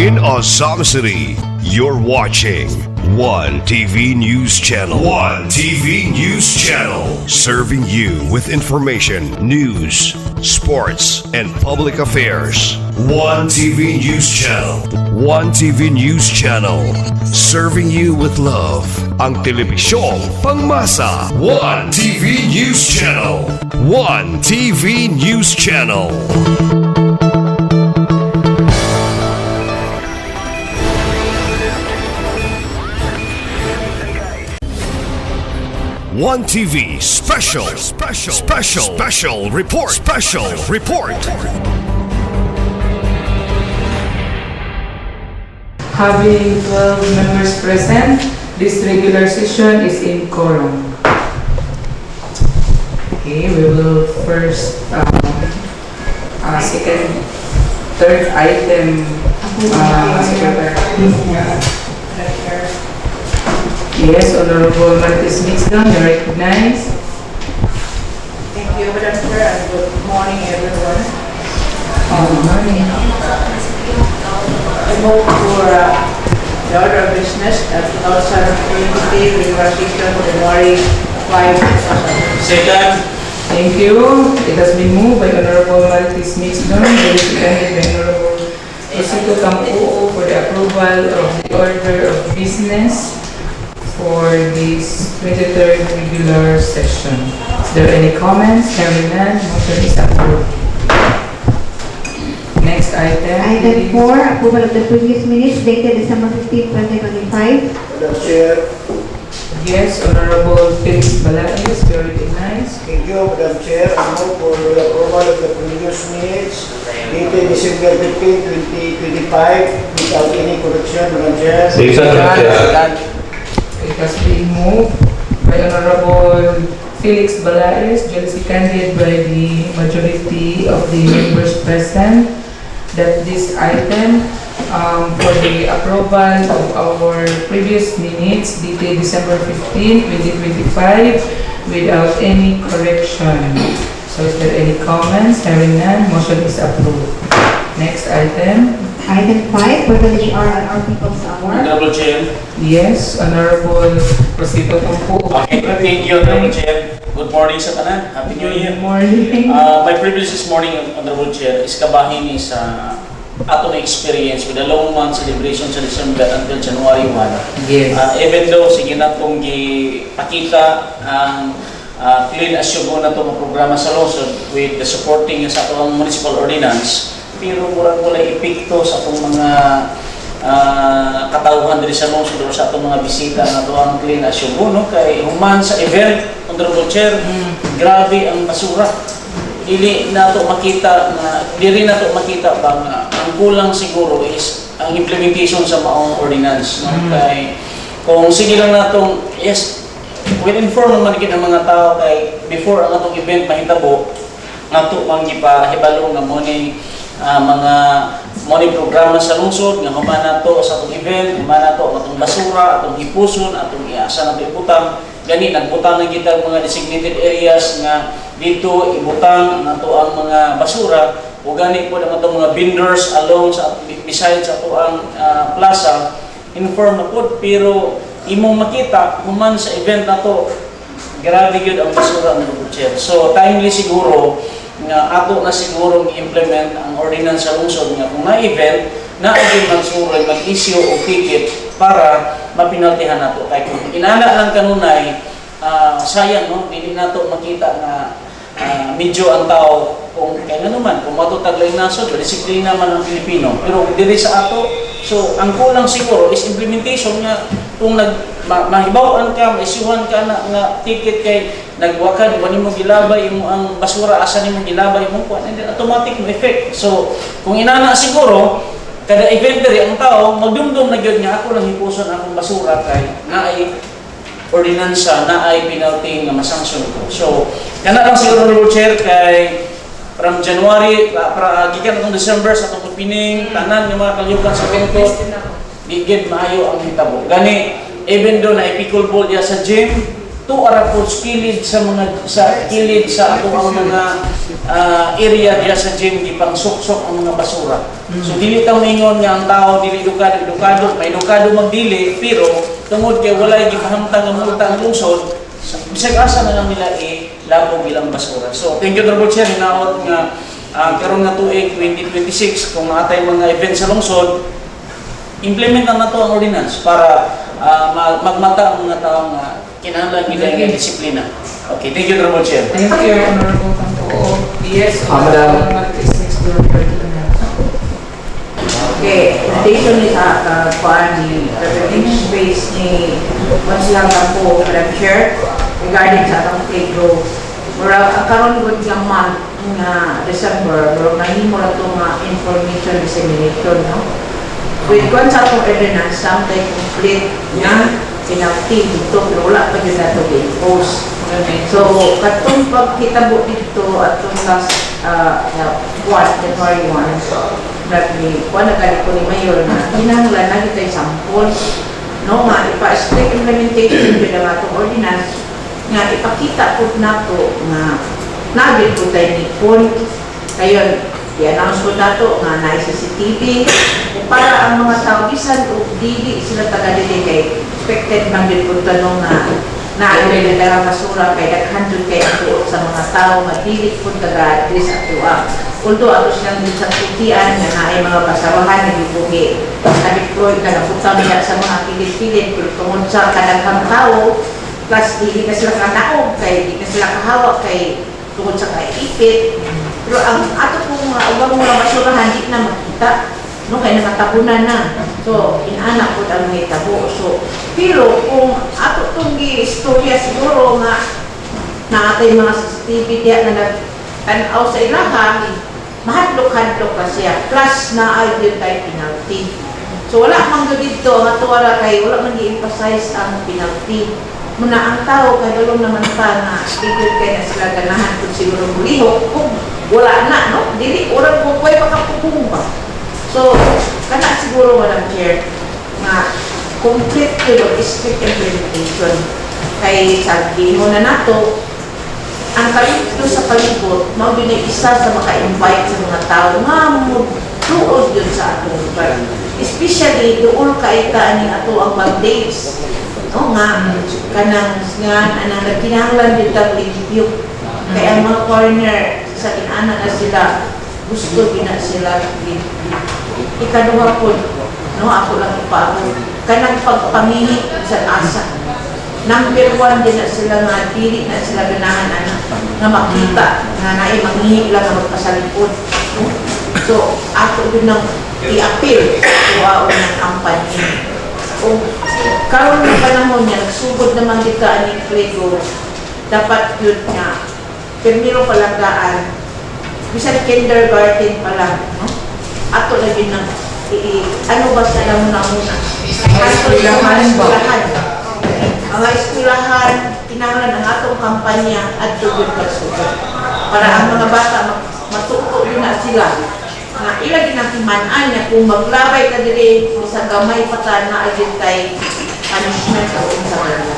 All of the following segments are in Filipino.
in Azam City. You're watching One TV News Channel. One TV News Channel. Serving you with information, news, sports, and public affairs. One TV News Channel. One TV News Channel. Serving you with love. Ang telebisyong pangmasa. One TV News Channel. One TV News Channel. One TV special report. Having 12 members present, this regular session is in quorum. Okay, we will first, third item, Yes, Honorable Martis Mixdon, you recognize. Thank you, Madam Chair, and good morning, everyone. Good morning. I move for the order of business at 2020 regular session, January 5, 2000. Second. Thank you. It has been moved by Honorable Martis Mixdon, seconded by Honorable Rosito Campo for the approval of the order of business for this 23rd regular session. Is there any comments? Hearing none, motion is approved. Next item. Item 4, approval of the previous minutes dated December 15, 2025. Madam Chair, Yes, Honorable Felix Balaes, you recognize. thank you, Madam Chair. I move for the approval of the previous minutes dated December 15, 2025 without any correction, Madam Chair. It has been moved by Honorable Felix Balaes, duly seconded by the majority of the members present, that this item for the approval of our previous minutes dated December 15, 2025 without any correction. So is there any comments? Hearing none, motion is approved. Next item. Item 5, for the HR and our People's Award. Honorable Chair. Yes, Honorable Rosito Campo. Okay, thank you, Honorable Chair. Good morning sa tanan. Happy New Year. Good morning. My privilege this morning, Honorable Chair, is kabahin is ato na experience with a long month celebration sa December until January 1. Yes. Even though, sige na itong ipakita ang clean as you go na itong programa sa lungsod with the supporting sa atong municipal ordinance, pero mula epekto sa itong mga katauhan diri sa lungsod o sa atong mga bisita na ito ang clean as you go, no? Kay human sa event, Honorable Chair, grabe ang basura. Dili na ito makita ba nga ang kulang siguro is ang implementation sa maong ordinance, no? Kay kung sige lang natong yes, will inform naman gid ang mga tao kay before ang atong event mahitabo nato mang gipahibalo nga mo ni mga money programa sa lungsod nga human nato sa atong event, human nato atong basura, atong hipuson, atong iasa nato ibutang. Gani nagbutang na kita mga designated areas nga dito ibutang nato ang mga basura o gani po ang atong mga vendors along sa beside sa ato ang plaza inform na po pero imong makita human sa event nato grabe gyud ang basura ng chair. So timely siguro nga ato na siguro i-implement ang ordinance sa lungsod nga kung na-event na aging magsuroy, mag-issue o ticket para mapinaltihan nato. Kaya kung inana lang kanunay, sayang, no? Hindi nato makita na medyo ang tao, kung kaya naman, kung matutaglay nasod, disiplina naman ang Pilipino. Pero dili sa ato, so ang kulang siguro is implementation nga kung mahibawaan ka, maisyuhan ka na nga ticket kay nagwakad, wala mo gilabay mo ang basura, asa ni mo gilabay mo kuan, and then automatic mo effect. So, kung inana siguro, kada event diri ang tao, magdumdum na gyud nga ako lang hipuson akong basura kay naay ordinansa, naay penalty nga masanction ko. So, kana lang siguro Honorable Chair kay from January, gikan atong December sa atong opening, tanan nga mga kalyukan sa evento, gigid maayo ang hitabo. Gani, even though na pickleball diya sa gym, tuara po kilid sa kilid sa ato ang mga area diya sa gym gipang suksok ang mga basura. So dili ta mingon nga ang tao dili edukado, may edukado magdili pero tungod kay walay gipahamtang nga multa ang lungsod, bisag asa na lang nila labog ilang basura. So thank you Honorable Chair, hinaot nga karon nga tuig 2026 kung natay mga event sa lungsod, implement na to ang ordinance para magmata ang mga tao nga kinahanglan nila nga disiplina. Okay, thank you Honorable Chair. Thank you, Honorable Tanto. Yes, Madam. Next door, Okay, in addition ni kuan ni revenue space ni Monsilang Campo, Madam Chair, regarding sa atong playground. Murag ang karon gud nga month nga December, murag nahimo ra to nga information dissemination, no? With kuan sa atong ordinance, samtay complete nga penalty dito, pero wala pa yun nato i-impose. So, katong pagkitabo dito atong last buwan, January 1, kuha na gani ko ni Mayor na kinahanglan na kita sample, no, nga ipa-strict implementation yun ang atong ordinance nga ipakita po nato nga nabit po tayo ni Paul kayon i-announce po nato nga na CCTV para ang mga tao bisan o dili sila taga-dili kay expected man din po tanong na naagay na lang basura kay naghandol kay ako sa mga tao nga dili po taga-dili sa atua. Although ato silang din sa tutian na ay mga basarahan na dibuhi na-deploy ka na putang niya sa mga kilid-kilid pero tungod sa kadaghang tao plus hindi na sila kanaog kay hindi na sila kahawak kay tungod sa kaipit pero ang ato pong ubang mga basurahan di na makita no kay nakatabunan na so inana po ang may tabo so pero kung ato itong istorya siguro nga na atay mga CCTV diya na nagtanaw sa ilahan mahadlok-hadlok ka siya plus na ay yun tayo penalty so wala mang dito ang atuwara kay wala man i-emphasize ang penalty muna ang tao kay dalong naman pa na ligod kay na sila ganahan kung siguro mulihok kung wala na no dili orang ko koy makapupong ba so kana siguro Madam Chair nga complete yun strict implementation kay sabi mo na nato ang kalito sa palibot mao din isa sa maka-invite sa mga tao nga tuod yun sa atong lugar especially doon kaita ni ato ang mag-days no nga kanang anang nagkinahanglan din tag review kaya ang mga foreigner sa kinana na sila gusto gina sila ikaduha po no ako lang ipaabot kanang pagpamili sa asa number 1 din na sila nga dili na sila ganahan nga makita nga naay manghihip lang nga magpasalikod no? So ako din nang i-appeal kuha ng kampanya o karon ng panahon niya nagsugod naman kita ani Prego dapat yun nga primero palagaan bisan kindergarten pa lang no? Ato lagi nang ano ba sa lang muna mga eskwelahan, kinahanglan ang atong kampanya at tugod pasugod. Para ang mga bata matuto yun na sila. Nga ilagin ang timanaan niya kung maglabay ka dili sa gamay pata na agin tay punishment o sa kanila.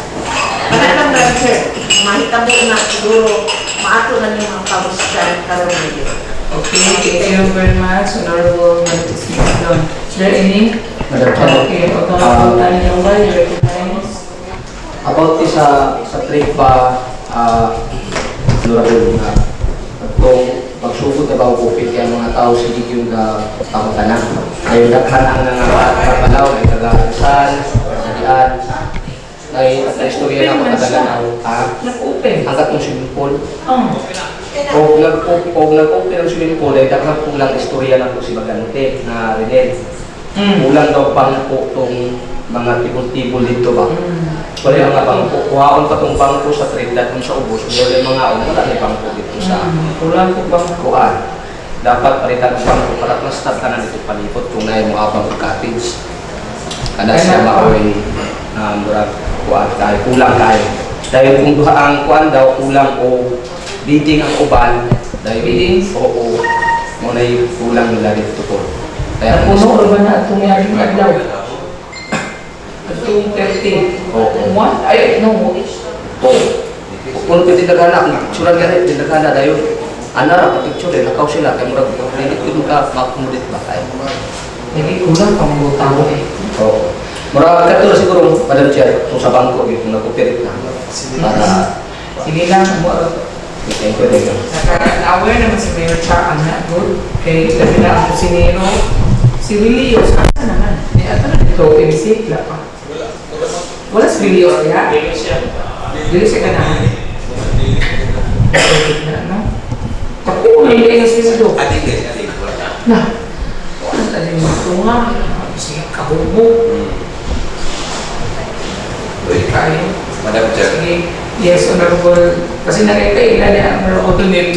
Para lang lang sir, mahitabo na siguro maato na niyo mga kamuskan karon nito. Okay, thank you very much, Honorable Mantis Macedon. Is there any? Madam Chair. Okay, Honorable Taniyongba, you recognize? About sa trip pa, Honorable nga, kung magsugod na ba kupit kaya mga tao sige yung tamata na. Ngayon, daghan ang nakapalaw, ay taga-asan, taga-dian, ay istorya na matagalan Nag-open. hanggat ng swimming pool. O nag-open ang swimming pool, ay daghan kulang istorya na po si Bagante na rin. Kulang daw pang po itong mga tibol-tibol dito ba? Wala yung mga bangko. Kuhaon pa itong bangko sa trade kung sa ubos. Wala yung mga wala yung bangko dito sa Kulang po bang kuhaan. Dapat palitan ng bangko para plastar ka na dito palipot kung na yung mga bangko cottage. Kada siya makoy na murag kuhaan tayo, kulang tayo. Dahil kung duha ang kuhaan daw, kulang o bidding ang uban. Dahil Bidding? Oo. Muna yung kulang nila dito po. Kaya puno ba na itong yaring adlaw? Itong 13. Oo. What? Ay, no. Kung pinagdagana, surat ka rin, pinagdagana dahil ana, picture rin, nakaw sila, kaya murag, hindi ko ka makumudit ba tayo. Jadi kulang pa mo tao eh. Oo. Murag katulad siguro, Madam Chair, kung sa bangko, kung nakupirit na, para Sige lang, mo thank you, thank you. aware naman si Mayor Cha anak good. Kay labi na ang kusinero. Si Willios, asa naman? May ato na dito, pinisikla pa. Wala si Willios ya? Dili siya ganahan. Okay na, no? Tapi mo na yung siya do. Adik. Na, wala na din ito nga. Sige, kabubo. Kayo. Madam Chair. Sige. Yes, Honorable. Kasi nakikailan na ang Honorable Neri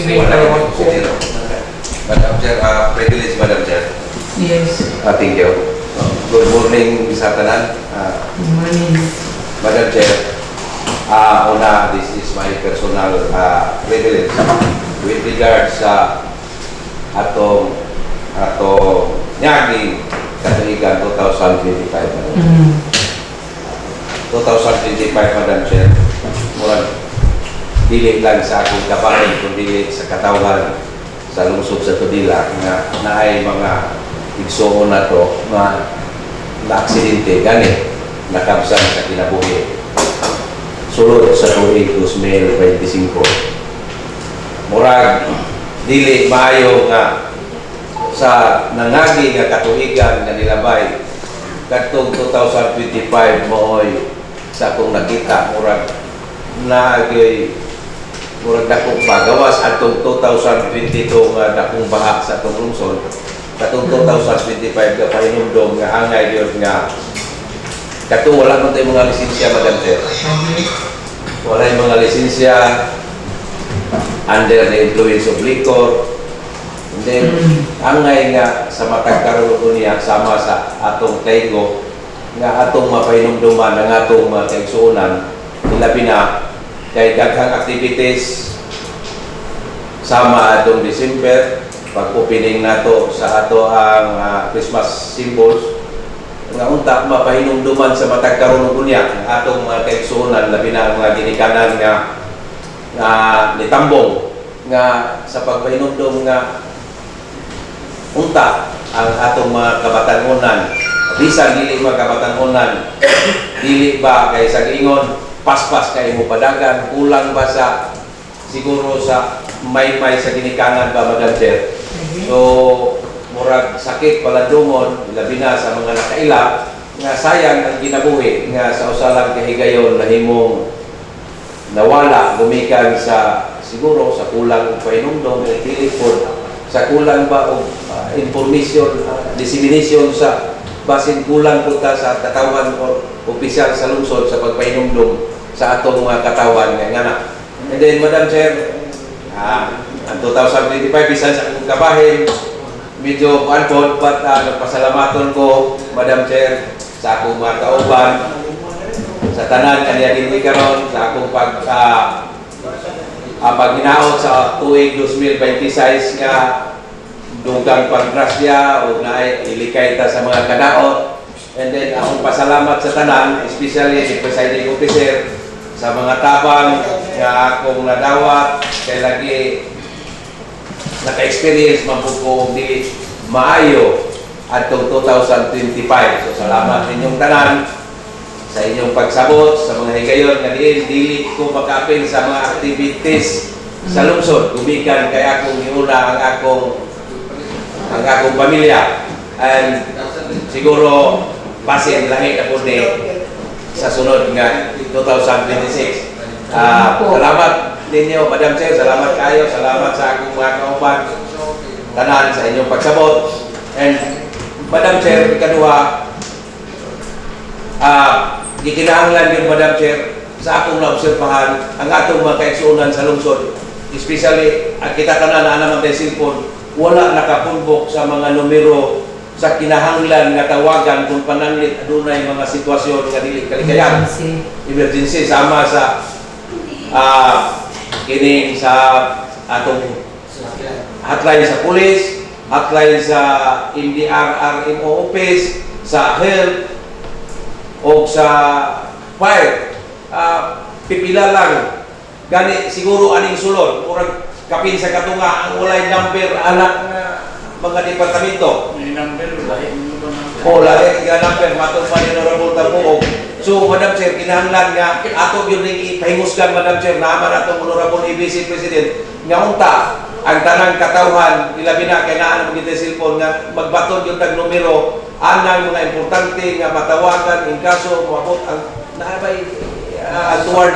Madam Chair, privilege Madam Chair. Yes. Thank you. Good morning sa tanan. Good morning. Madam Chair, una, this is my personal privilege with regards sa atong nyaging katuigan 2025. 2025, Madam Chair, murag dili lang sa akong kabahin, kundi sa katawan sa lungsod sa Tudila nga naay mga igsoon na to na aksidente gani nakabsan sa kinabuhi sulod sa tuig 2025. Murag dili maayo nga sa nangagi nga katuigan nga nilabay kadtong 2025 mooy sa akong nakita murag dakong bagawas atong 2022 nga dakong baha sa atong lungsod katong 2025 nga pahinumdom nga angay gyud nga katong wala man tay mga lisensya, Madam Chair. Wala yung mga lisensya under the influence of liquor. And then angay nga sa matag karon niya sama sa atong taygo nga atong mapahinumduman ang atong mga kaigsuonan ilabi na kay daghang activities sama atong December pag-opening nato sa ato ang Christmas symbols nga unta mapahinumduman sa matag karon niya ang atong mga kaigsuonan labi na ang mga ginikanan nga nitambong nga sa pagpahinumdum nga unta ang atong mga kabatanunan bisan dili mga kabatanunan dili ba kay sa giingon paspas kay mo padagan kulang ba sa siguro sa may sa ginikanan ba, Madam Chair. So murag sakit paladumon labi na sa mga nakaila nga sayang ang ginabuhi nga sa usalang kahigayon na himong nawala gumikan sa siguro sa kulang og pahinumdom dili pod sa kulang ba og information dissemination sa basin kulang po ta sa katawan o opisyal sa lungsod sa pagpahinumdum sa atong mga katawan nga nga. And then, Madam Chair, ang 2025 bisan sa akong kabahin medyo kuanpod but nagpasalamaton ko, Madam Chair, sa akong mga kauban sa tanan kaniya din karon sa akong paghinaot sa tuig 2026 nga dugang paggrasya o na ilikay ta sa mga kadaot. And then akong pasalamat sa tanan, especially si Presiding Officer sa mga tabang nga akong nadawat kay lagi naka-experience mabuko di maayo atong 2025. So salamat ninyong tanan sa inyong pagsabot sa mga higayon nga dili ko makapin sa mga activities sa lungsod gumikan kay akong iuna ang akong pamilya and siguro basin lahi na po ni sa sunod nga 2026. Salamat ninyo, Madam Chair, salamat kayo, salamat sa akong mga kauban tanan sa inyong pagsabot. And Madam Chair, ikaduha gikinahanglan yun, Madam Chair, sa akong naobserbahan ang atong mga kaigsuonan sa lungsod, especially kita tanan na naman tayo cellphone wala nakapulbok sa mga numero sa kinahanglan nga tawagan kung pananglit adunay mga sitwasyon nga dili kalikayan emergency sama sa kining sa atong hotline sa police, hotline sa MDR-RMO office, sa health o sa fire. pipila lang. Gani siguro aning sulod, murag kapin sa katunga ang walay number anak nga mga departamento. May number, lahi mo ba number? O lahi nga number matong pa ni Honorable Tapuog. So Madam Chair, kinahanglan nga ato gyud ning ipahimusgan Madam Chair naman atong Honorable Vice President nga unta ang tanang katawhan ilabi na kay naa mo gid cellphone nga magbaton gyud tag numero anang mga importante nga matawagan in kaso moabot ang naabay toward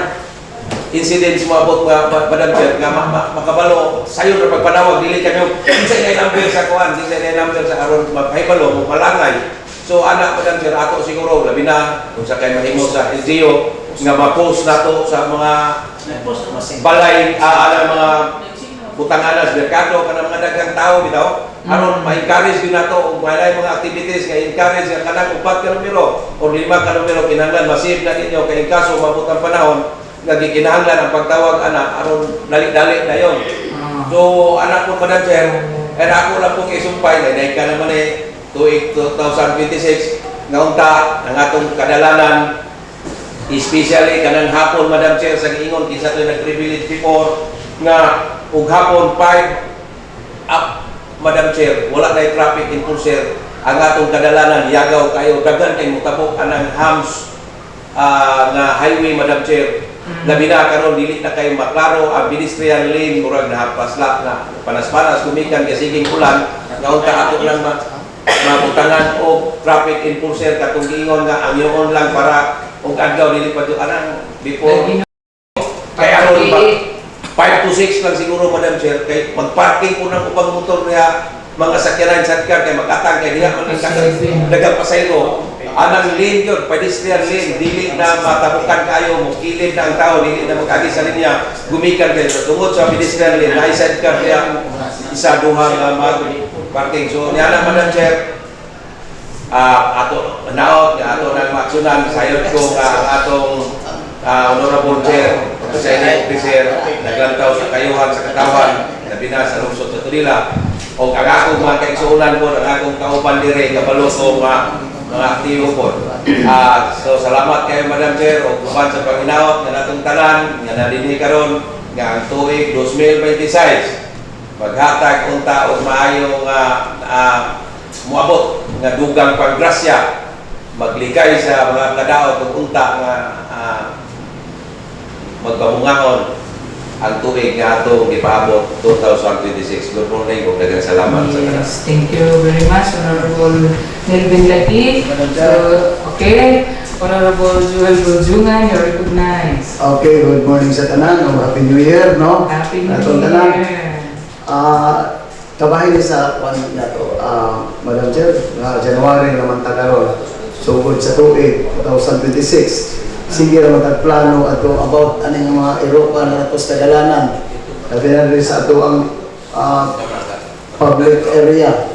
incidents moabot nga Madam Chair nga makabalo sayo ra pagpanawag dili kami kinsa na number sa kuan kinsa na number sa aron mahibalo mo malangay. So anak Madam Chair ato siguro labi na kung sa kay mahimo sa LGU nga ma-post nato sa mga balay mga butanganas merkado kanang mga daghang tao bitaw aron ma-encourage gyud nato og walay mga activities nga encourage nga kanang 4 ka numero o 5 ka numero kinahanglan ma-save na ninyo kay in kaso mabot ang panahon nga gikinahanglan ang pagtawag ana aron dali-dali na yon. So anak ko Madam Chair, and ako lang pong isumpay na ka naman tuig 2026 nga unta ang atong kadalanan especially kanang hapon Madam Chair sa giingon kinsa to nag-privilege before nga ug hapon 5 up Madam Chair wala na traffic enforcer ang atong kadalanan yagaw kayo daghan kay mutabok anang hams nga highway Madam Chair. Labi na karon dili na kayo maklaro ang pedestrian lane murag na pasla na panas-panas kumikan kasiging ulan nga unta ato lang mabutangan og traffic enforcer katong giingon nga ang yoon lang para og adlaw dili pa anang before kay aron ba 5 to 6 lang siguro Madam Chair kay magparking po ng ubang motor niya mga sakyanan sidecar kay magatang kay diha man dagang pasayro anang lane yun, pedestrian lane, dili na matabukan kayo, mukilid na ang tao, dili na mag-agi sa linya, gumikan kayo. Tungod sa pedestrian lane, na-sidecar kaya isa duha nga mag-parking. So, niya na Madam Chair, ato naot, ato nang maksunan, sayot ko nga atong Honorable Chair, sa Officer, naglantaw sa kayuhan, sa katawan, nabina sa lungsod sa Tulila, o ang akong mga kaigsuunan po, ang akong kaupan dire, kabalo ko mga aktibo po. So salamat kayo Madam Chair o kuban sa panginaot nga natong tanan nga nalini karon nga ang tuig 2026 maghatag unta og maayo nga moabot nga dugang paggrasya magligay sa mga kadaot ug unta nga magbabungahon ang tuig nga atong gipaabot 2026. Good morning ug daghang salamat sa tanan. Yes, thank you very much, Honorable Melvin Laki. So, okay, Honorable Joel Buljungan, you're recognized. Okay, good morning sa tanan. Happy New Year, no? Happy New Atong tanan. Year. Kabahin ni sa kwan nato, Madam Chair, January naman tagaron. So, good sa tuig 2026. Sige naman tagplano ato about aning mga Europa na natos kadalanan. Labi na rin sa ato ang public area.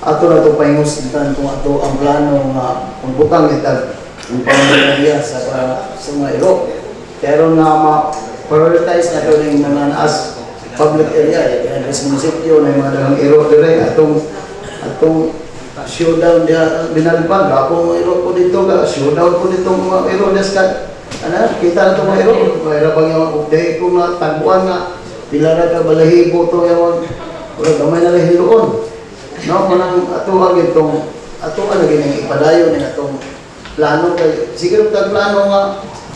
Ato na ito pahingustan kung ato ang plano nga kung butang itag ang public area sa mga Europa. Pero nga ma-prioritize na ito ng mga naas public area. Kaya sa munisipyo na yung mga dalang Europa rin atong showdown dia binalipag ako mga ero po dito ka showdown po dito mga ero deskat kita na itong mga ero mayroon pang yung update ko na tagpuan nga pila na ka balahibo to yung wala gamay na lahiloon no manang atuhag itong atuan na ginang ipadayo ng atong plano kay siguro tag plano nga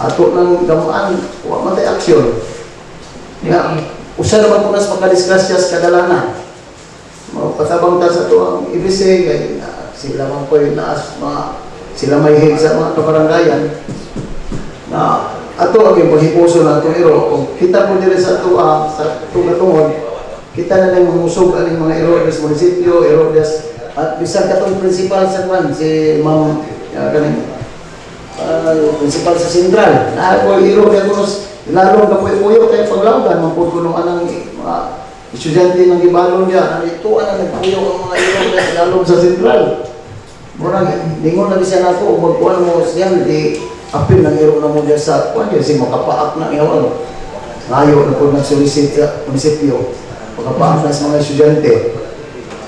ato ng gamaan wa man tay aksyon nga usa naman po nas makadisgrasya sa kadalanan patabang ta sa ito ang IBC kay sila man po yung naas sila may hig sa mga kabarangayan na ato ang ipahipuso na itong ero kung kita po nila sa ito sa tungatungod kita na lang mamusog aling mga ero des munisipyo, ero des at bisag katong principal sa kwan si Ma'am principal sa Sentral na po ero kaya kunos lalong kapuyo-puyo kaya paglawgan mampun ko nung anang estudyante ng ibalon niya, ito ang nagpuyo ang mga ilo lalong sa Sentral. Murag, lingon na siya na ito, magkuhan mo siya, di apil ng iro na mo dyan sa kuhan dyan, si makapaak na iyawan. Ngayon na po nagsolicit sa munisipyo, makapaak na sa mga estudyante.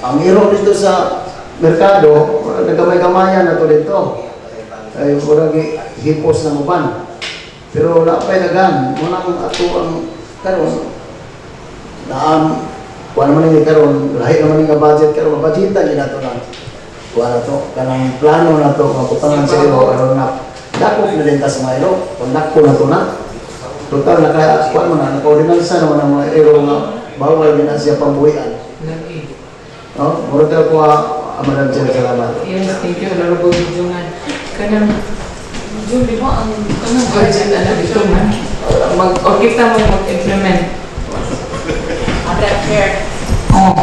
Ang iro dito sa merkado, nagamay-gamayan na ito dito. Ay, murag, hipos na mo pan. Pero wala pa nagan, muna ang ato ang karon. Kuha naman yung karon, lahi naman yung budget karon, budgetan yun nato lang. Kuha na to, kanang plano na to, kaputangan sa ilo, karon na dakop na din ta sa mga ilo, kung dakpo na to na. Total, kuha mo na, naka-ordinansa naman ang mga ilo nga bawal din na siya pambuhian. Lagi. No? Mura tayo po, Madam Chair, salamat. Yes, thank you, Honorable Jungan. Kanang, Jun, di ba ang kanang budget na dito man? O kita mo mag-implement. Madam Chair. Oh,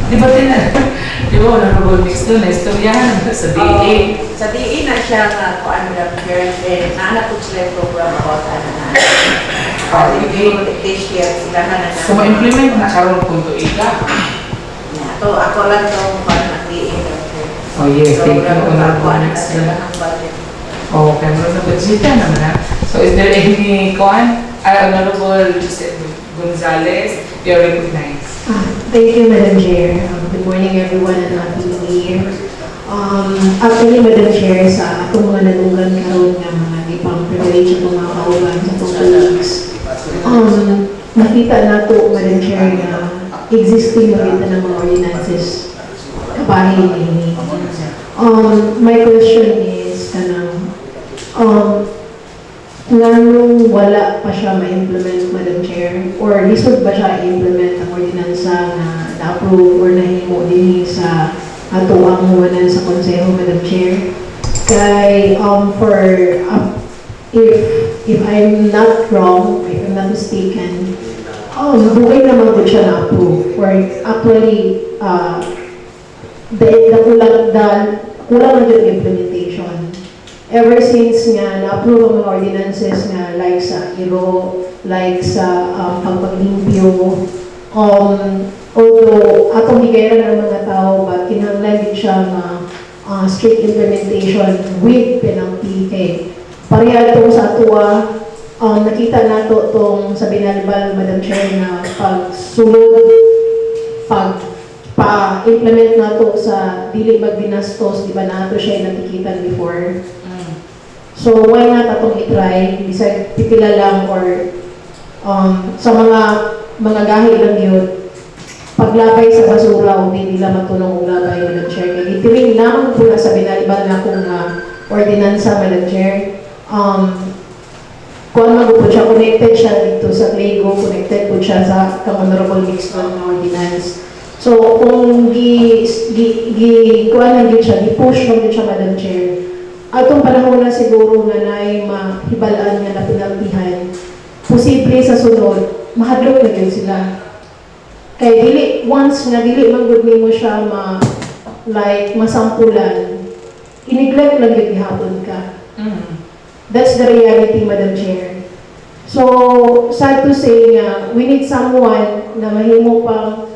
di ba di ba Honorable Mix doon, na-istoryahan sa DA. Sa DA na siya nga kuan Madam Chair, naanap po sila yung program about ano na. This year, sila na So, ma-implement na karoon kung to ika. Ito, ako lang itong kuan ng DA. Madam Chair. Oh yes, thank you, Program Honorable kuan Mix na doon. ang budget. Oh, kaya mo na budgetan naman ha. So, is there any Honorable Gonzales, you're recognized. Thank you, Madam Chair. Good morning, everyone, and happy New Year. Actually, Madam Chair, sa atong mga nanunggan karon nga mga ipang privilege at mga kauban sa itong 2 weeks, nakita nato, Madam Chair, na existing makita ng mga ordinances kapahin ini. My question is, nganong wala pa siya ma-implement, Madam Chair? Or lisod ba siya i-implement ang ordinansa na na-approve or nahimo din sa ato ang huwanan sa Konseho, Madam Chair? Kay, if I'm not wrong, if I'm not mistaken, bukay naman ko siya na-approve. Or actually, kulang na din implementation. Ever since nga na-approve ang mga ordinances nga like sa IRO, like sa pagpaglimpyo, although atong higayon ng mga tao, but kinahanglan din siya na strict implementation with penalty kay pareha ito sa atua, nakita nato itong sa binalibal, Madam Chair, na pagsulod, pa-implement nato sa dili magbinastos, di ba nato siya natikitan before. So, why not atong itry, bisag pipila lang or sa mga gahi lang yun, paglabay sa basura o hindi nila matulong ulabay, Madam Chair. Kaya itiring naman po na sa binalibal na kung ordinansa, Madam Chair. Kung ano po siya, connected siya dito sa Lego, connected po siya sa Honorable Mix ng ordinance. So, kung kuha lang yun siya, di-push lang yun siya, Madam Chair. Atong panahon na siguro nga na ay mahibalaan nga na pinaltihan, posible sa sunod, mahadlok na yun sila. Kaya dili, once nga dili manggod mo siya masampulan, iniglect lang yun ihapon ka. That's the reality, Madam Chair. So, sad to say nga, we need someone na mahimo pang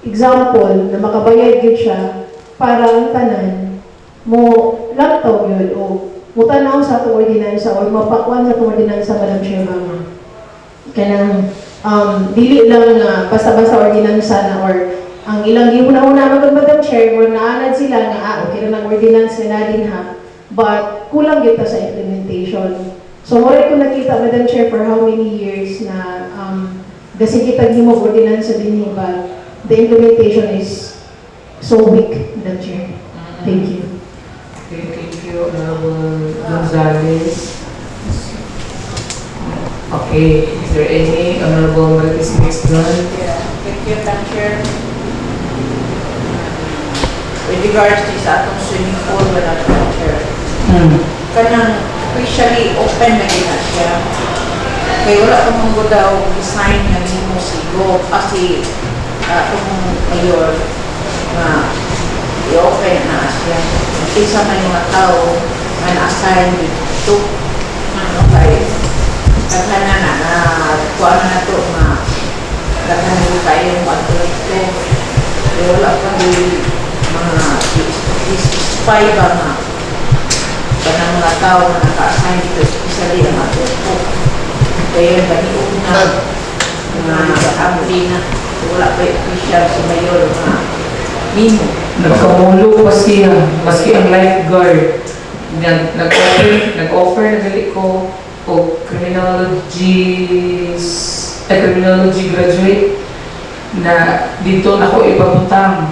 example na makabayad yun siya para ang tanan mo laptop yun o mutanaw sa itong ordinansa o mapakwan sa itong ordinansa, Madam Chair, mga kanang dili lang na basta-basta ordinansa na or ang ilang gihuna-una magod, Madam Chair, or naanad sila nga okay na ng ordinance na din ha, but kulang kita sa implementation. So, mori ko nakita, Madam Chair, for how many years na gasigitag mo ordinansa din but the implementation is so weak, Madam Chair. Thank you. Thank you, Honorable Gonzales. Okay, is there any Honorable Marquez Mix doon? Yeah, thank you, Madam Chair. With regards to sa atong swimming pool, Madam Chair, kanang officially open na gina siya. Kaya wala pa mong daw design na nimo sigo kasi itong mayor na i-open na siya. Isa man yung mga tao na na-assign dito. Okay. Kaya na kuha na ito na naghanap tayo yung mga ito. Kaya wala pa di mga spy ba nga ng mga tao na naka-assign dito, especially ang mga ito. Kaya yung baniog na abli na wala pa yung official si mayor na mimo. Nagkamulo maski ang lifeguard. Nag-offer, nagali ko, o criminology graduate na dito nako ipabuntang.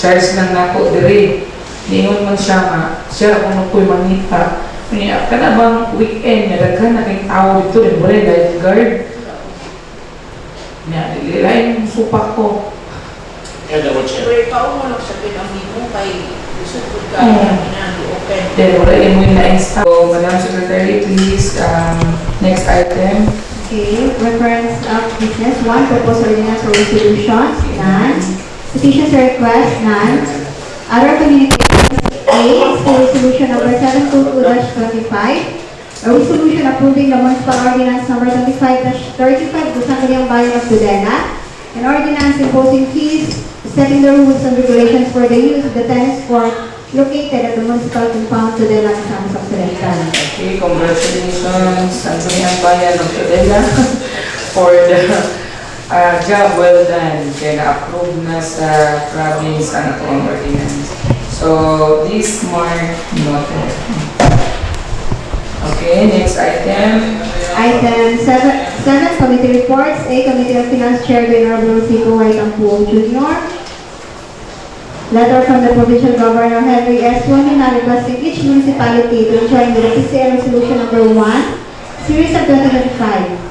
Charge lang nako diri. Niingon man siya nga, siya kung ako'y mangita. Niya, ka na bang weekend, nadaghan na kayong tao dito, rin wala lifeguard. Niya, nililain yung supak ko. Kaya double check. Pero ikaw mo lang sabihin ang mo kay gusto ko ka open. Then, wala yung mga na-install. So, Madam Secretary, please, next item. Okay, reference of business, 1, proposed ordinance or resolutions, none. Petitions or requests, none. Other communications, A, is the resolution number 722-25, a resolution approving the municipal ordinance number 25-35 to Sangguniang Bayan of Tudela, an ordinance imposing fees, setting the rules and regulations for the use of the tennis court located at the municipal compound Tudela, Casamas Occidental. Okay, congratulations, Sangguniang Bayan of Tudela, for the job well done. Kaya na-approve na sa province ang atong ordinance. So, this mark noted. Okay, next item. Item 7, committee reports. A, Committee of Finance Chair Honorable Rico Y. Campo Jr. Letter from the Provincial Governor Henry S. Wahina requesting each municipality to join the PCL Resolution number 1, Series of 2025.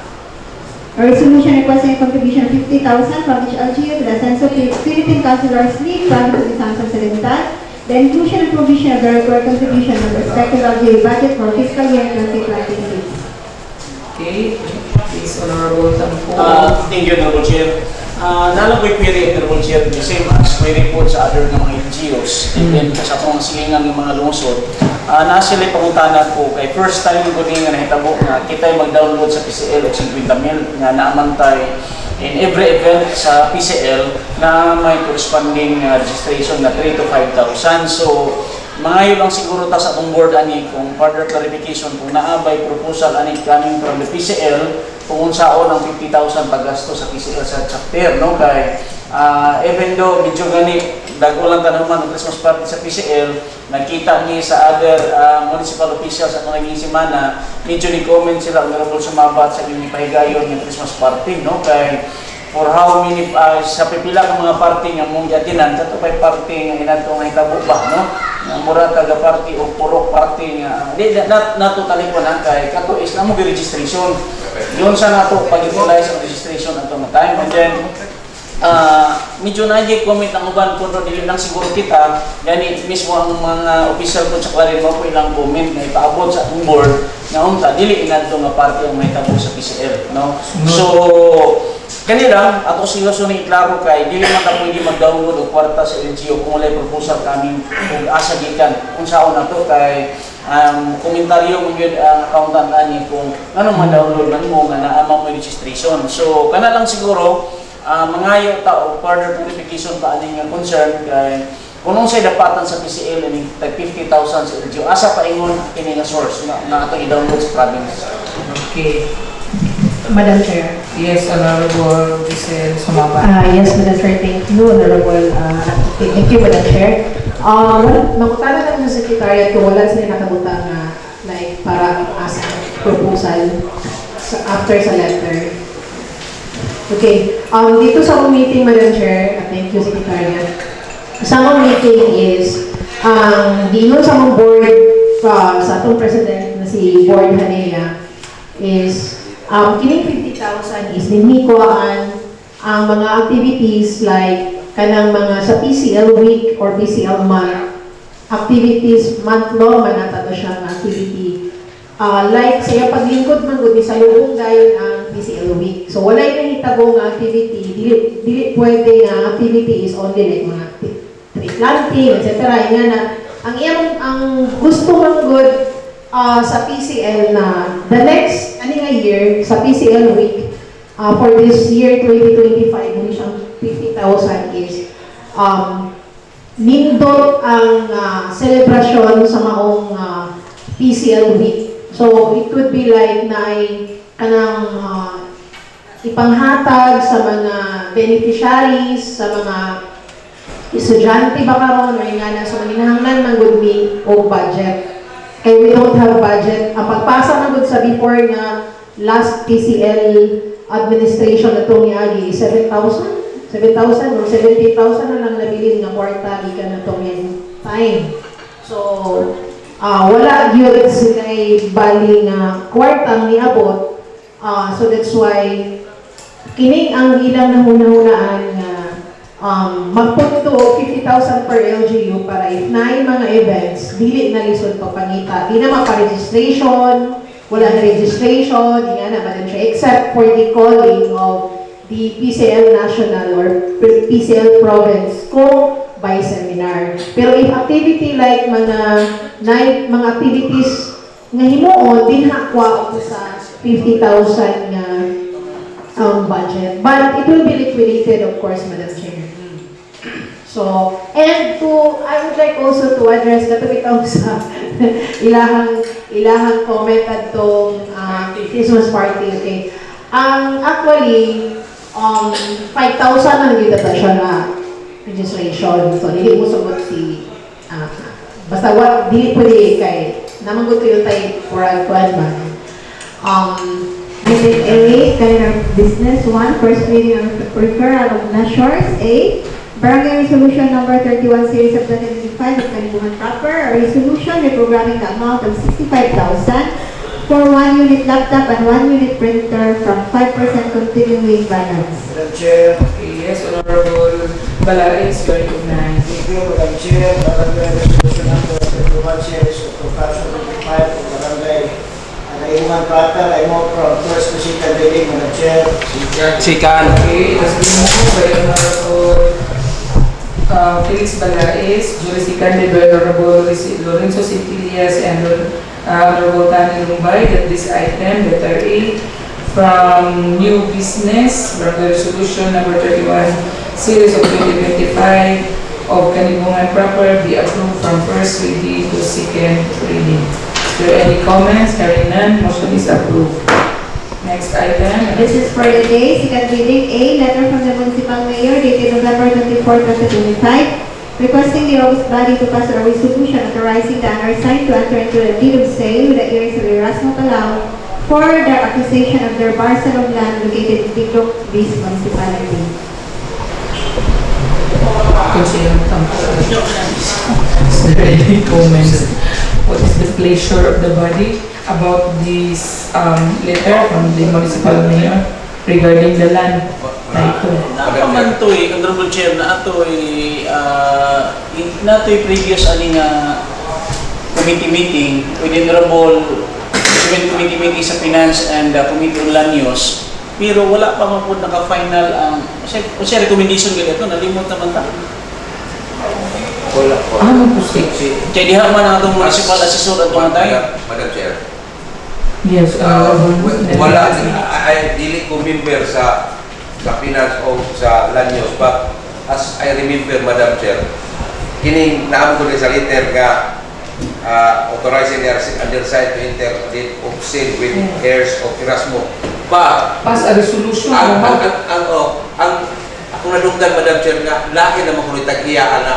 A resolution requesting a contribution of 50,000 from each LGU to the Censo Philippine Councilors League, Province of Casamas Occidental, the inclusion and provision of the required contribution of the respective LGU budget for fiscal year 2026. Okay, please, Honorable Tampo. Thank you, Honorable Chair. Nalang ko'y query, Honorable Chair, the same as query po sa other ng mga NGOs, and then sa itong silingan ng mga lungsod. Nasili pangutana po kay first time ko nga nahitabo nga kita'y mag-download sa PCL o 50 mil nga naamantay in every event sa PCL na may corresponding registration na 3 to 5,000. So, mga yun lang siguro ta sa atong board ani kung further clarification kung naabay proposal ani coming from the PCL kung unsaon ang 50,000 paggasto sa PCL sa chapter, no? Kay even though medyo gani dago lang tanaman ang Christmas party sa PCL, nakita ni sa other municipal officials at naging semana, medyo ni-comment sila honorable sumabat sa inyong pahigayon ng Christmas party, no? Kay for how many, sa pipila ng mga party nga mong yatinan, kato pa'y party nga inato nga hitabo ba, no? Nga mura taga party o purok party nga, nato talikon na kay kato is na mo registration. Yun sa nato pag-utilize ang registration at mga time. And then, medyo na-comment ang uban kung dili lang siguro kita, gani mismo ang mga official ko sa klarin mo po ilang comment na ipaabot sa atong board na unta, dili inadto nga party ang may tabo sa PCL, no? So, kanila, ato seryoso na iklaro kay dili man ta pwede mag-download og kwarta sa LGU kung walay proposal kami kung asa gikan unsaon nato kay komentaryo mo yun ang accountant ani kung ano ma-download man mo nga naama mo registration. So kana lang siguro mangayo ta og further clarification pa ani nga concern kay kung say dapatan sa PCL ani tag 50,000 sa LGU asa pa ingon kini nga source na ato i-download sa province. Okay. Madam Chair. Yes, Honorable Giselle Sumaba. Yes, Madam Chair. Thank you, Honorable. Thank you, Madam Chair. Makutana lang sa Secretariat kung wala sila nakabuta na like para as proposal after sa letter. Okay. Dito sa meeting, Madam Chair, thank you, Secretariat. Sa meeting is diyon sa mga board sa atong president na si Board Hanea is kining 50,000 is nimikuhaan ang mga activities like kanang mga sa PCL week or PCL month activities month long man nato siya nga activity like sa paglingkod man gud sa lubong dayon ang PCL week. So walay nahitabo nga activity dili pwede nga activity is only like mga tree planting etc. Nga na ang gusto man good sa PCL na the next year sa PCL week for this year 2025 muli siyang 50,000 is nindot ang celebration sa maong PCL week. So it could be like na ay kanang ipanghatag sa mga beneficiaries, sa mga estudyante ba karon or nga na sa maninahanglan man gud mi o budget. kay we don't have budget. Ang pagpasa na sa before nga last PCL administration na itong iagi, 7,000 or 70,000 na lang nabilin nga kwarta gikan na itong time. So, wala yun sila'y bali nga kwartang niabot. So that's why kining ang ilang nahuna-hunaan nga magput to 50,000 per LGU para if na mga events, dili na lisod pa pangita. Di na mapa-registration, wala na registration, di nga na Madam Chair, except for the calling of the PCL National or PCL Province kung by seminar. Pero if activity like mga night, mga activities nga himuon, din hakwa ko sa 50,000 nga budget. But it will be liquidated, of course, Madam Chair. So, and I would like also to address katong sa ilahang comment at tong Christmas party, okay. Actually, 5,000 ang dito ta siya na registration. So, dili mo sagot si basta dili pwede kay naman ko yung tayo for alcohol ba. Unit A, kind of business 1, first reading of referral of Nashores. A, Barangay Resolution Number 31 Series of 2025 of Kalibuhan Proper, a resolution reprogramming the amount of 65,000 for 1 unit laptop and 1 unit printer from 5% continuing balance. Madam Chair. Yes, Honorable Balaris, you are recognized. Thank you, Madam Chair. Barangay Resolution Number 31 Series of 2025 of Barangay Kalibuhan Proper, I move from first to second reading, Madam Chair. Sikan. Okay, it has been moved by Honorable Felix Balaes, duly seconded by Honorable Lorenzo Centillas and Honorable Tani Lumbay, that this item, letter A, from new business, Barangay Resolution Number 31, Series of 2025 of Kanibungan Proper, be approved from first reading to second reading. Is there any comments? Hearing none, motion is approved. Next item. This is for the day, second reading. A, letter from the Municipal Mayor dated November 24, 2025, requesting the August body to pass a resolution authorizing the undersigned to enter into a deed of sale with the heirs of Erasmo Palau for the acquisition of their parcel of land located in Tiglok, Bis Municipality. Councilor Tampo. Is there any comments? What is the pleasure of the body about this letter from the municipal mayor regarding the land na ito? Napaman to Honorable Chair, na ito'y previous aning committee meeting with Honorable committee meeting sa Finance and Committee on Land Use, pero wala pa man po naka-final ang kasi recommendation ganito, nalimot naman ta. Wala po. Ano po si? Kaya diha man ang atong municipal assessor at mga tayo. Madam Chair. Yes, Wala, I dili ko member sa finance o sa land use, but as I remember, Madam Chair, kining naam ko din sa letter nga authorizing the undersigned to enter deed of sale with heirs of Erasmo. But pass a resolution. ang akong nadunggan, Madam Chair, nga laki na makunitag iya na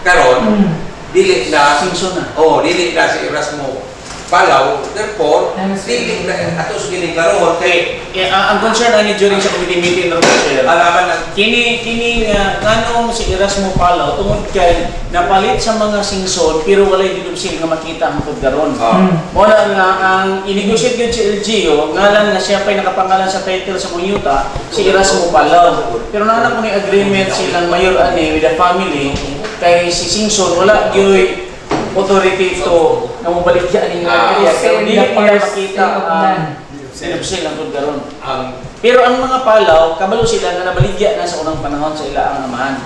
karon dili na Simpson na. dili na si Erasmo Palau, therefore dili na atos gini karon kay Ang concern ani during sa committee meeting ng Chair. alaman ng Kini nganong si Erasmo Palau tungod kay napalit sa mga singson pero walay didupsil nga makita ang pagdaron. Wala nga ang inegosyate gyud si LGU ngalan nga siya pay nakapangalan sa title sa Munyuta si Erasmo Palau. Pero naana ko ni agreement silang mayor ani with the family kay si singson wala gyud authority to na mabaligya ni nga area kaya dili niya makita ang didupsil ang pagdaron. Pero ang mga Palaw, kabalo sila na nabaligya na sa unang panahon sa ilaang amahan.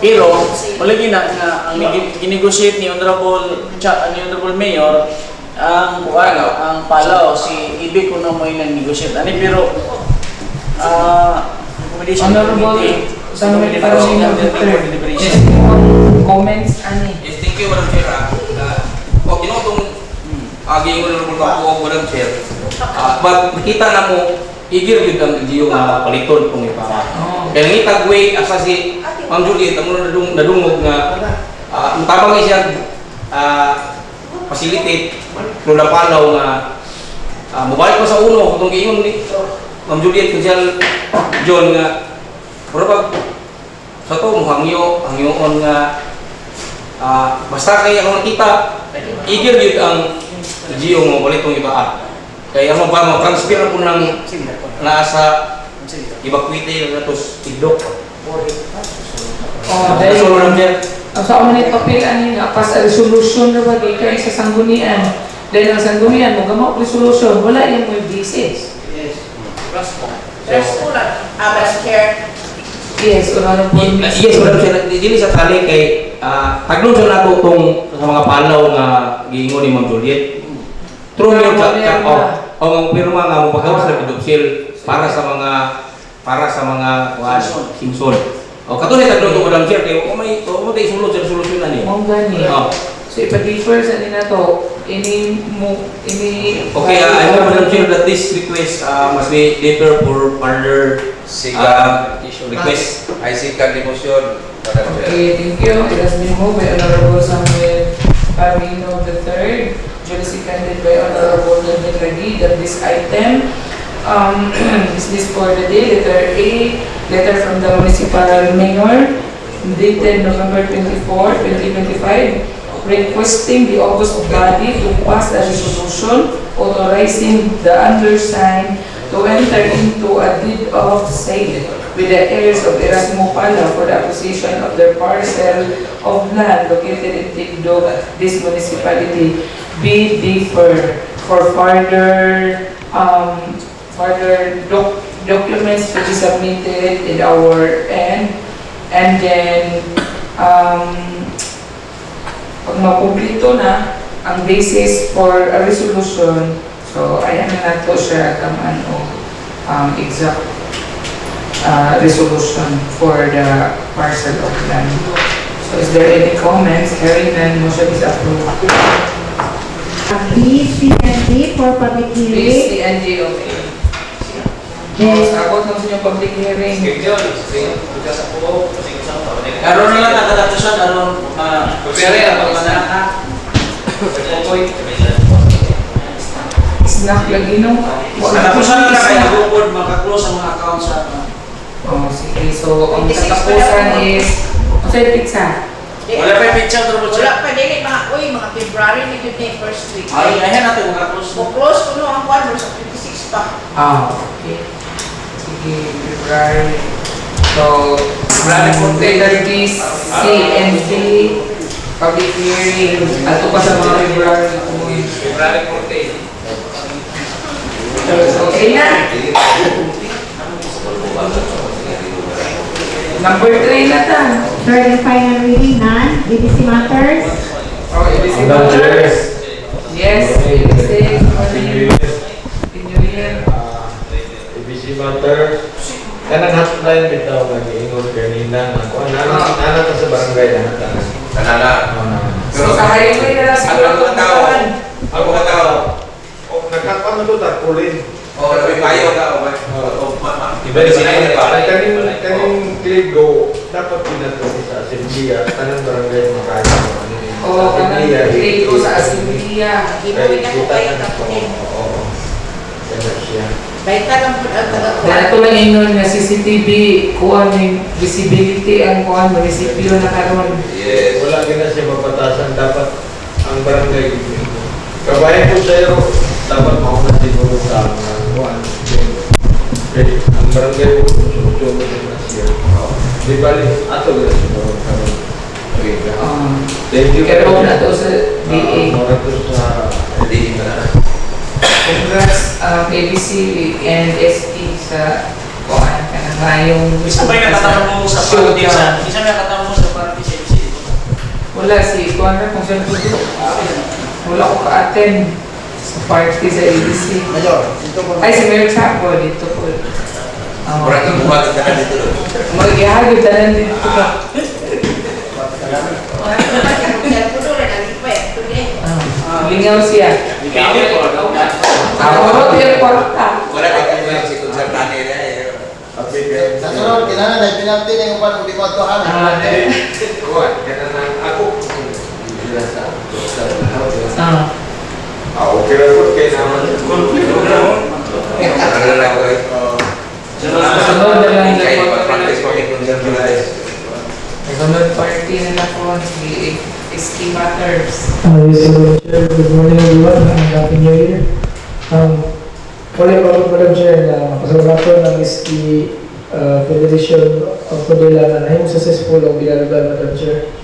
Pero, malagi na ang ginegosyate ni Honorable Mayor, ang Palaw, si Ibi ko na mo yung nag-negosyate. Pero, accommodation Honorable Samuel Paromino deliberation. Comments ani? Yes, thank you, Madam Chair. Tinutong aging Honorable Paco, Madam Chair. But nakita na mo, igir yun ang LGU na paliton kung ipara. Kaya ngitag way, asa si Ma'am Juliet, ang nadungog nga, tabang siya, facility no napalaw nga mobalik pa sa uno kung giingon ni Ma'am Juliet Kunsel John nga pero pag sa to mo hangyoon nga basta kay ako nakita eager yun ang LGU mo ulit itong iba kaya mo ba mag-transfer po ng nasa evacuate na to tidok dahil sa una nito pilan nga pas resolution na ba kay sa sanggunian dahil ang sanggunian mo gamot resolution wala yung may basis. There's po lang, Madam Chair. Yes, ano po yes wala siya dili sa tali kay taglon sa nato tong sa mga palaw nga giingon ni Ma'am Juliet true yun ang pirma nga mo paggawas na bidupsil para sa mga Simpson katulad taglon to Madam Chair kay may sulod sa solusyonan niya mong gani so ipa-differ sa nila to ini okay I know Madam Chair that this request must be later for further request. I seek a demotion, Madam Chair. Okay, thank you. It has been moved by Honorable Samuel Parino III, duly seconded by Honorable Daniel Radi, that this item is this for the day. Letter A, letter from the Municipal Mayor, dated November 24, 2025, requesting the August body to pass a resolution authorizing the undersigned to enter into a deed of sale with the heirs of Erasmo Pala for the acquisition of their parcel of land located in Tigdog, this municipality, be deferred for further documents to be submitted in our end, and then pag makumplito na ang basis for a resolution. So, ayan na nato siya kaman o exact resolution for the parcel of land. So, is there any comments? Hearing none, motion is approved. B, C, and D for public Please, hearing. the ND, okay. Then, Abot ng inyong public hearing. Karon na lang nakadatusan karon pere ang pagmanaka. Snack lagi no? Katapusan na lang kaya bukod maka-close ang mga accounts sa Oh, sige. So, ang katapusan is pizza. wala pa yung picture pero Wala pa din mga February ni good day first week. ay ayan natin maka-close. Close ko no ang kwan sa 26 pa. Okay. Sige, February. So, letter B, C, and D, public hearing. Ato pa sa mga February na kumuhin. February 14. Okay na. Number 3 na ta. third and final reading, none. EDC matters. Oh, ABC Matters. Yes, ABC. New Year. ABC Matters. Kanang hotline bitaw nga giingon kanina nga kuan ana ta sa barangay ana ta. Kanana. So, sa highway na lang siguro Ang tao. Ang mga tao. O nagkakaon to tarpaulin. O, may payo ka. Iba sila pa. Kaning Kligo dapat pinato sa Assembleya tanang barangay makaya. O, kanang grade ko sa Assemblea. Gibuhin na ko kayo kapunin. Oo. Kaya siya. Baita lang po ang Dahil ito lang yun nga CCTV, kuha ng visibility ang kuha ng munisipyo na karon. Yes. Wala gina siya mapatasan dapat ang barangay. Kabayan po sa iyo dapat mauna siguro sa kuan. Ang barangay po susunod na siya. Di bali ato gina siguro karon. Thank you. Kaya na ito sa DA. Mara to sa Hindi na. Congrats ABC and SP sa kuha ka na nga yung Isa ba yung nakatanong mo sa party sa isa ba yung nakatanong mo sa party sa MC? wala si kuha ka kung saan ko dito. Wala ko ka-attend sa party sa ABC. Mayor, ito po. Ay, si Mayor Chapo dito po. Murag yung buhat ka dito. Mag-ihagod na lang dito ka. Lingaw siya. Ako rin tinaport ka. Wala ka kung si Consertani na eh. Sa sunod, kailangan na pinalti na yung pan, hindi ko ito kuan kana ako Ah, Okay na. Ano lang ko eh. Sunod na lang Kaya na po. pag-practice ko kay Gonzales. Sunod party na lang po si SK Matters. Yes, Chair. Good morning everyone. Happy New Year. Wala pa ako Madam Chair na pasalamat ng SK Federation of Manila na nahing successful ang binalagal, Madam Chair.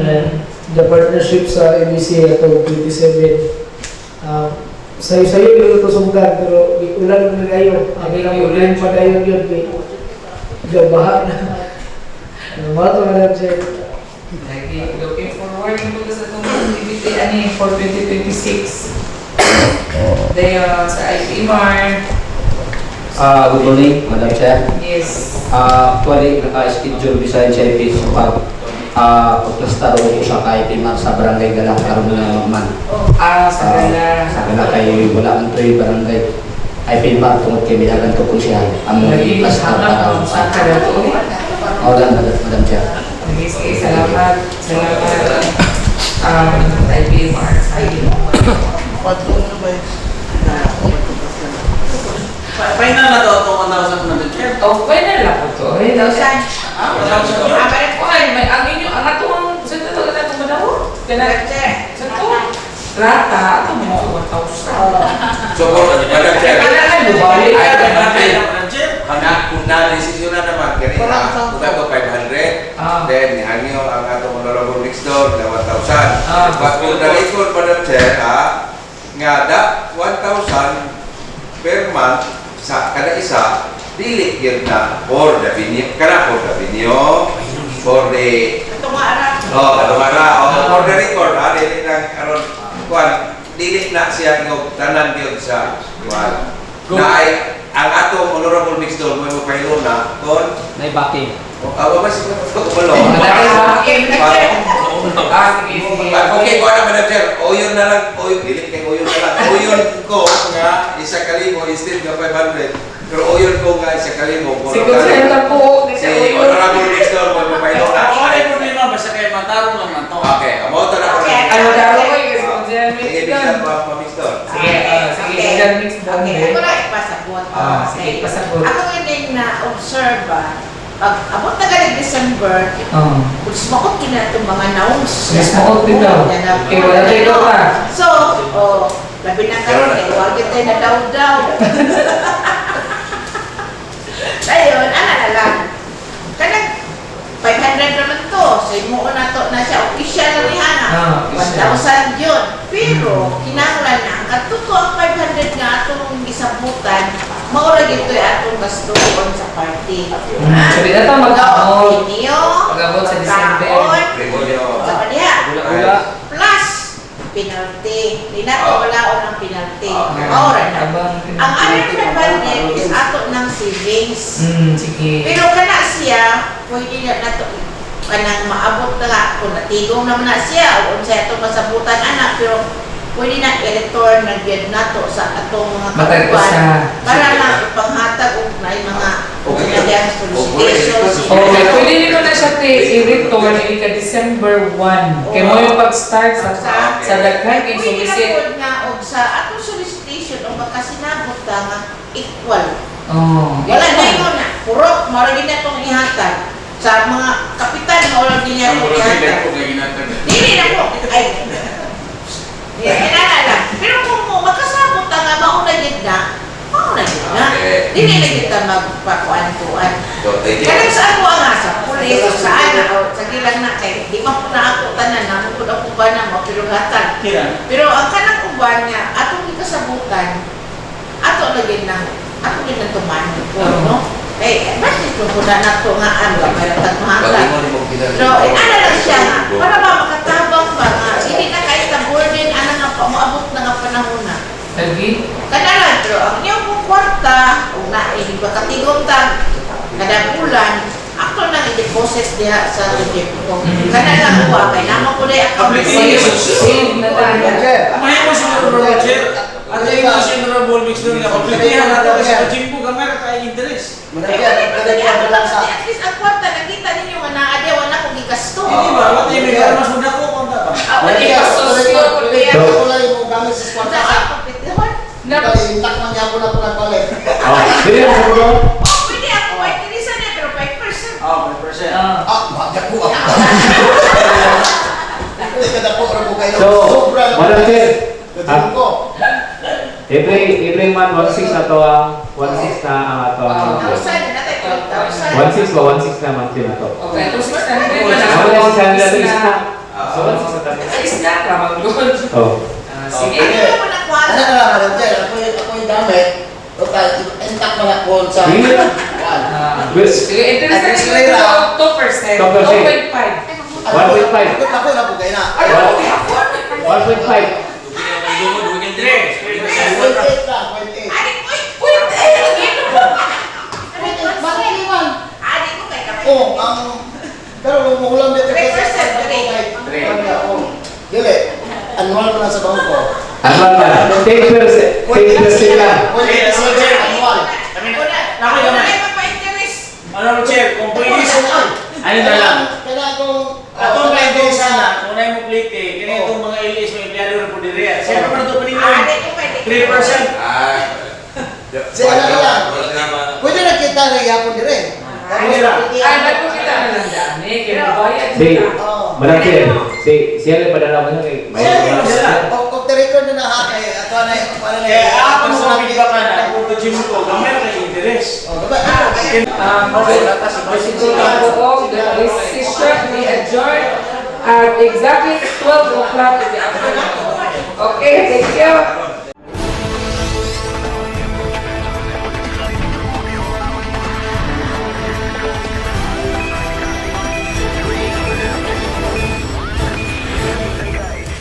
And the partnership sa ABC ato 27 sayo-sayo yung ito sumugad pero ulan na kayo. Ulan pa kayo yun. Gabaha na. Mga ito, Madam Chair. Lagi looking forward po sa itong activity ani for 2026. Dahil sa IP Mart. Good morning, Madam Chair. Yes. Actually, naka-schedule design sa IP sa pagplasta ro ko sa IP Mart sa Barangay Galang karon nga man. Sa gala. Sa Galang kay wala ang toy barangay IP Mart tungod kay bilagan to konsyal. Ang Lagi plasta hanap sa kada to. Odan, Madam Chair. Lagi salamat. IP Mart. Final na to itong 1,000 na chair. Oh, final lang po to. Eh, daw siya. 1,000 yun. May ang inyo, ang atong, sa ito na itong madawo? Sa ito? Rata, ito mo 1,000. So, Madam Chair. Kailangan lubali. Kung na-desisyon na naman, kanina, kung ito 500, then hangyo ang atong honorable next door na 1,000. But kung na-record, Madam Chair, nga da 1,000 per month sa kada isa, dili yun na for the venue, for the venue, for the katumara, for the record, dili lang karon kuan, dili na siya ng tanan yun sa kuan. Na ay ang atong honorable mixed door mo paylo na kon Nay backing. awa ba siya ko malo. Okay ko na Madam Chair, oyon na lang, dili kay oyon na lang. Oyon ko nga isa kalimo instead nga 500. Pero oyon ko nga isa kalimo. Siguro na po. Si honorable mixed door mo paylo na. Ako ay problema basta kay matarong lang na to. Okay, amo to na ko. Ano daw ko yung consider mix Sige, doon. pa mixed door. Sige, consider mix doon. Ako na ipasabot. Sige, pasabot. Ako din na observe pag abot na galing December, kung sumakot kina itong mga naungs. Sumakot din daw. Okay, wala tayo ka. So, labi na karoon, huwag tayo na daw-daw. Ayun, ana na lang. Kanang 500 naman to. Sa imo na to na siya, official na ni Hana. 1,000 yun. Pero, kinanglan na, ang katuto ang 500 nga atong isabutan, maura gito yung atong gastuon sa party. Sabi na ito, mag-abot. Inyo, Mag-abot sa December. sa kanya. Plus, penalty. Hindi na ito walaon ng penalty. Maura na. Ang other 500 is ato ng savings. Sige. Pero kana siya, pwede na nato kanang maabot na nga kung natigong naman na siya o sa itong masabutan anak, pero pwede na i-return na gyud nato sa atong mga kapuan para lang ipanghatag og na mga kanyang solicitations. Okay, pwede nyo na siya i-return ika-December 1. Kaya mo yung pag-start sa daghan kay Pwede na solicit. po nga og sa atong solicitation o makasinabot ka nga equal. Wala na yun na. Purok, maragin na itong ihatag. Sa mga kapitan, maragin niya itong ihatag. Dili na po. Ay, lang. Pero kung magkasabot ka nga, mauna yun na. Dili na kita magpakuan-kuan. Kanang saan mo ang asa? Pulis, saan na? O sa gilang na kay, di man po na ako tanan, namukod ako ba na mapilugatan. Pero ang kanang uban niya, atong ikasabutan, ato lagin na, ato din na tumano po, no? Eh, bakit ito po na nato nga ang gamay at mahanglan? Pero, ano lang siya nga, para ba makatabang ba nga, hindi na kahit na burden, ano nga pa, maabot na nga panahon na. Lagi? Kanalan, pero ang iyong pong kwarta, o na, hindi ba katigong tag, kada bulan, ako nang i-deposit diha sa reject ko. Kanalan ko, kay naman ko na yung account. Save na tayo. May mo si honorable chair. At yung mo si honorable mix doon na kompletihan natin kasi pag-jim po gamay na tayo interest. At least ang kwarta, nakita ninyo nga naadya, wala kong igasto. Hindi ba? Wala yung may karmas mo na ko. Wala yung igasto. Wala yung gamit sa kwarta. Intak man niya po na po nagpalit. Oh, dili mo sa bro. Pwede ako, may tirisan niya, pero 5%. Oh, 5%. Bakit po ako? Hindi ka na po rin po kayo. So, Sobra lang. Madam Chair, Tingin ko. every month 16 ato ang 16 na ang ato ang 1,000 na tayo, 16 ba 16 na monthly na to. Okay, ito 600 Ano na na si Sandra to is na? Ah. So 16 na tayo. Is na, ramang doon. Oh. Sige. Ano mo na Ano ka lang, Madam Chair? Ako yung damit. Intak man ako sa... Sige. Sige, interest rate ko 2%. 2%. 2.5. 1.5. Ako na po kayo na. 1.5. 0.8 lang, 0.8. Adik ko, pwede. Bakit naman? Adik ko kay kapatid. Oo, pero umuulam dito 3%, Dili, annual mo na sa bangko. Ano ba? 10% lang. Annual. Nakoy gamay. Ano chair, kung pwede sa ano na lang. Atong may ito sana, kung na mo plate eh, ganito mga ilis may empleyado rin po diri. Siyempre pa na ito paningon. Adik ko pwede. 3%. Sige na lang. Pwede na kita na yapon dire. Hindi lang. Ay, ba't ko kita na lang dyan? Eh, kinabayad Si, kita. Madam Chair, siya rin padala mo niya kay Off the record na nakakay. Ato na yung para na Kaya ako sa feedback na, kung ito gym ko, gamay na kayo interest. Okay, procedural po, this session we adjourn at exactly 12 o'clock in the afternoon. Okay, thank you.